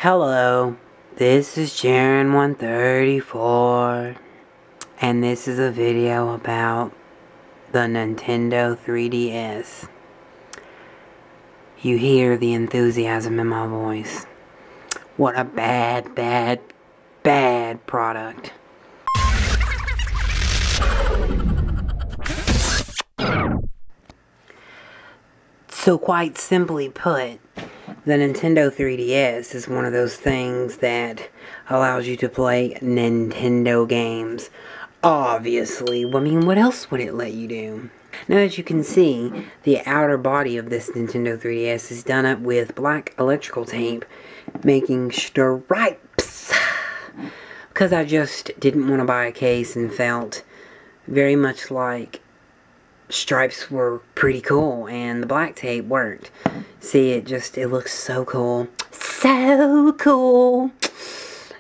Hello, this is Jaren134, and this is a video about the Nintendo 3DS. You hear the enthusiasm in my voice. What a bad product. So quite simply put, the Nintendo 3DS is one of those things that allows you to play Nintendo games. Obviously, I mean, what else would it let you do? Now, as you can see, the outer body of this Nintendo 3DS is done up with black electrical tape, making stripes. Because I just didn't want to buy a case and felt very much like stripes were pretty cool, and the black tape worked. See, it looks so cool. So cool!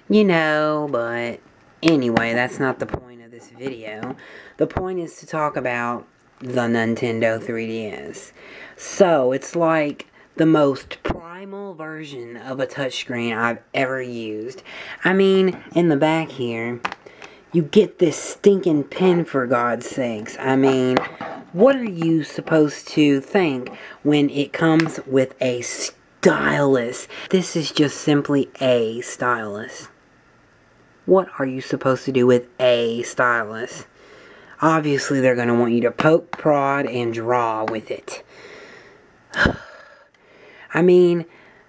You know, but anyway, that's not the point of this video. The point is to talk about the Nintendo 3DS. So, it's like the most primal version of a touchscreen I've ever used. I mean, in the back here, you get this stinking pen, for God's sakes. I mean, what are you supposed to think when it comes with a stylus? This is just simply a stylus. What are you supposed to do with a stylus? Obviously, they're going to want you to poke, prod, and draw with it. I mean,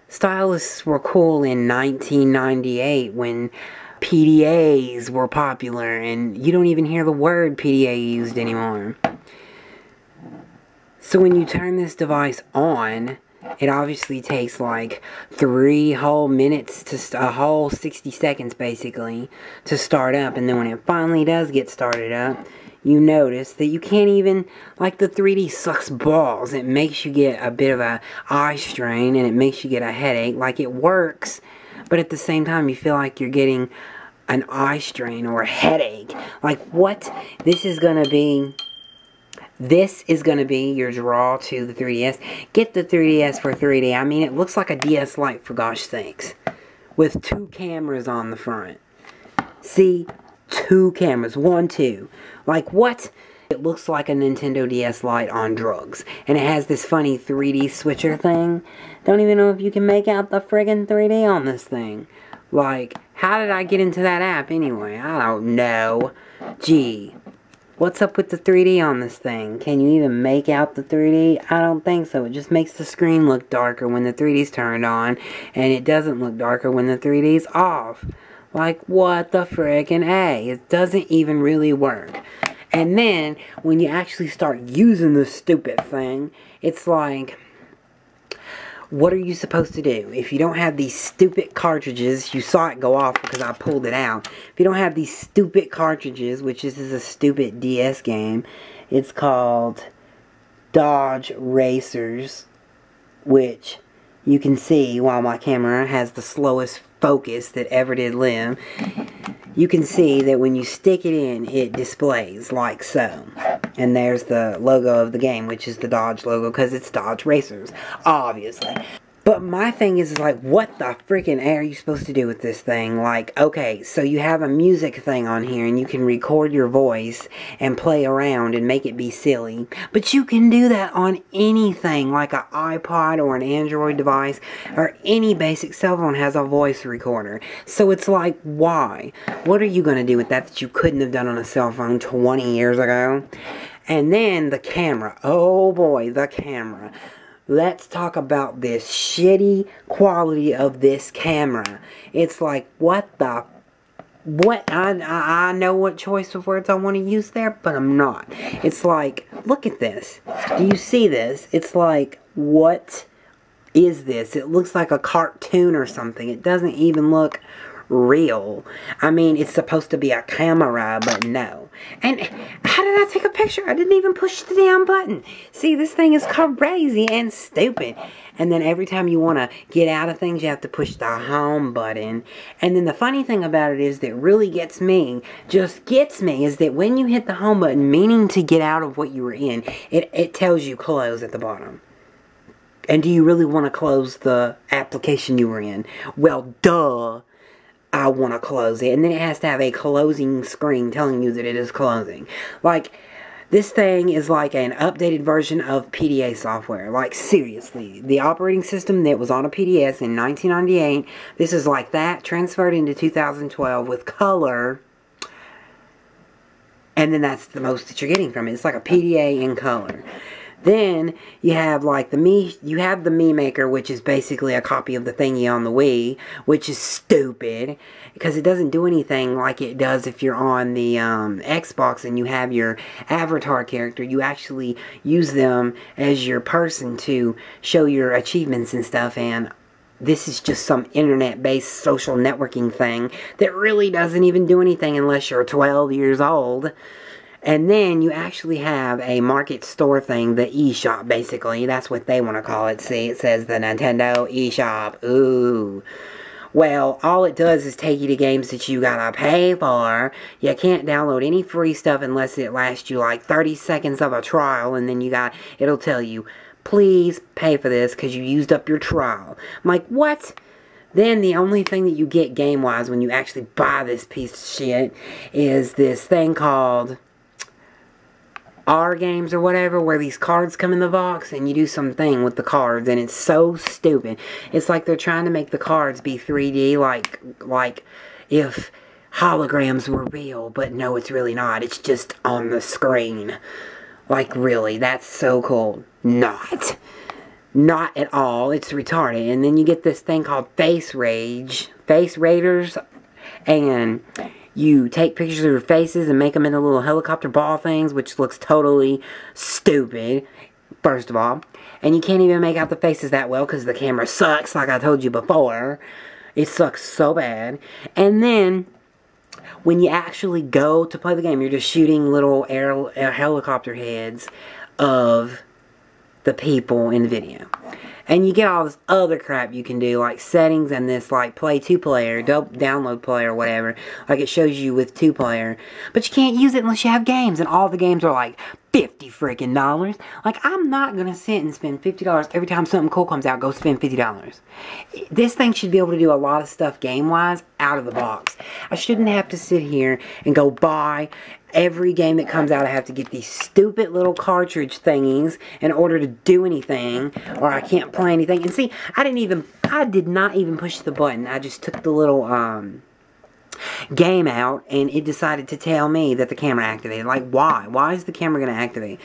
stylus were cool in 1998 when PDAs were popular, and you don't even hear the word PDA used anymore. So when you turn this device on, it obviously takes like 3 whole minutes to a whole 60 seconds basically to start up, and then when it finally does get started up, you notice that you can't even, like, the 3D sucks balls. It makes you get a bit of a eye strain, and it makes you get a headache. Like, it works, but at the same time you feel like you're getting an eye strain or a headache. Like, what? This is gonna be your draw to the 3DS. Get the 3DS for 3D. I mean, it looks like a DS Lite, for gosh sakes, with 2 cameras on the front. See? 2 cameras. 1, 2. Like, what? It looks like a Nintendo DS Lite on drugs. And it has this funny 3D switcher thing. Don't even know if you can make out the friggin' 3D on this thing. Like, how did I get into that app anyway? I don't know. Gee. What's up with the 3D on this thing? Can you even make out the 3D? I don't think so. It just makes the screen look darker when the 3D's turned on, and it doesn't look darker when the 3D's off. Like, what the frickin' A? It doesn't even really work. And then, when you actually start using this stupid thing, it's like, what are you supposed to do? If you don't have these stupid cartridges, you saw it go off because I pulled it out. If you don't have these stupid cartridges, which this is a stupid DS game, it's called Dodge Racers, which you can see while my camera has the slowest focus that ever did live. You can see that when you stick it in, it displays like so. And there's the logo of the game, which is the Dodge logo, because it's Dodge Racers, obviously. But my thing is like, what the freaking A are you supposed to do with this thing? Like, okay, so you have a music thing on here, and you can record your voice and play around and make it be silly. But you can do that on anything, like an iPod or an Android device, or any basic cell phone has a voice recorder. So it's like, why? What are you going to do with that you couldn't have done on a cell phone 20 years ago? And then the camera. Oh boy, the camera. Let's talk about this shitty quality of this camera. It's like, what the... What? I know what choice of words I want to use there, but I'm not. It's like, look at this. Do you see this? It's like, what is this? It looks like a cartoon or something. It doesn't even look real. I mean, it's supposed to be a camera, but no. And how did I take a picture? I didn't even push the damn button. See, this thing is crazy and stupid. And then every time you want to get out of things, you have to push the home button. And then the funny thing about it is that really gets me, is that when you hit the home button, meaning to get out of what you were in, it tells you close at the bottom. And do you really want to close the application you were in? Well, duh. I want to close it. And then it has to have a closing screen telling you that it is closing. Like, this thing is like an updated version of PDA software. Like, seriously. The operating system that was on a PDS in 1998, this is like that transferred into 2012 with color. And then that's the most that you're getting from it. It's like a PDA in color. Then you have like the Mii Maker, which is basically a copy of the thingy on the Wii, which is stupid because it doesn't do anything like it does if you're on the Xbox and you have your avatar character. You actually use them as your person to show your achievements and stuff, and this is just some internet-based social networking thing that really doesn't even do anything unless you're 12 years old. And then you actually have a market store thing, the eShop, basically. That's what they want to call it. See, it says the Nintendo eShop. Ooh. Well, all it does is take you to games that you gotta pay for. You can't download any free stuff unless it lasts you like 30 seconds of a trial, and then it'll tell you, please pay for this because you used up your trial. I'm like, what? Then the only thing that you get game-wise when you actually buy this piece of shit is this thing called games or whatever, where these cards come in the box and you do something with the cards, and it's so stupid. It's like they're trying to make the cards be 3D, like if holograms were real, but no, it's really not. It's just on the screen. Like, really, that's so cool. Not at all. It's retarded. And then you get this thing called Face Raiders, and you take pictures of your faces and make them into little helicopter ball things, which looks totally stupid, first of all. And you can't even make out the faces that well because the camera sucks, like I told you before. It sucks so bad. And then, when you actually go to play the game, you're just shooting little helicopter heads of the people in the video. And you get all this other crap you can do, like settings and this, like, play 2-player, download player, whatever. Like, it shows you with 2-player. But you can't use it unless you have games, and all the games are like $50 freaking dollars. Like, I'm not gonna sit and spend $50 every time something cool comes out. Go spend $50. This thing should be able to do a lot of stuff game-wise out of the box. I shouldn't have to sit here and go buy every game that comes out. I have to get these stupid little cartridge thingies in order to do anything, or I can't play anything. And see, I did not even push the button. I just took the little game out, and it decided to tell me that the camera activated. Like, why? Why is the camera gonna activate?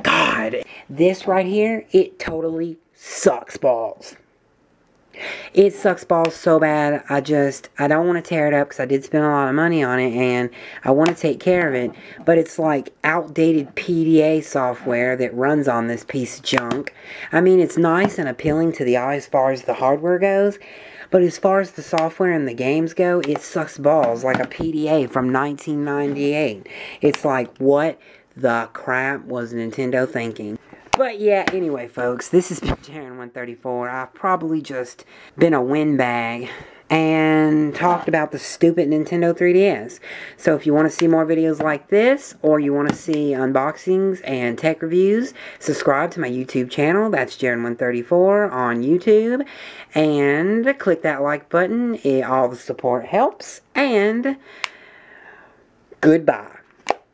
God, this right here, it totally sucks balls. It sucks balls so bad. I don't want to tear it up because I did spend a lot of money on it and I want to take care of it. But it's like outdated PDA software that runs on this piece of junk. I mean, it's nice and appealing to the eye as far as the hardware goes. But as far as the software and the games go, it sucks balls like a PDA from 1998. It's like, what the crap was Nintendo thinking? But yeah, anyway folks, this has been Jaren134. I've probably just been a windbag and talked about the stupid Nintendo 3DS. So if you want to see more videos like this, or you want to see unboxings and tech reviews, subscribe to my YouTube channel. That's Jaren134 on YouTube. And click that like button. All the support helps. And goodbye.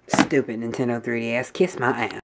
Stupid Nintendo 3DS. Kiss my ass.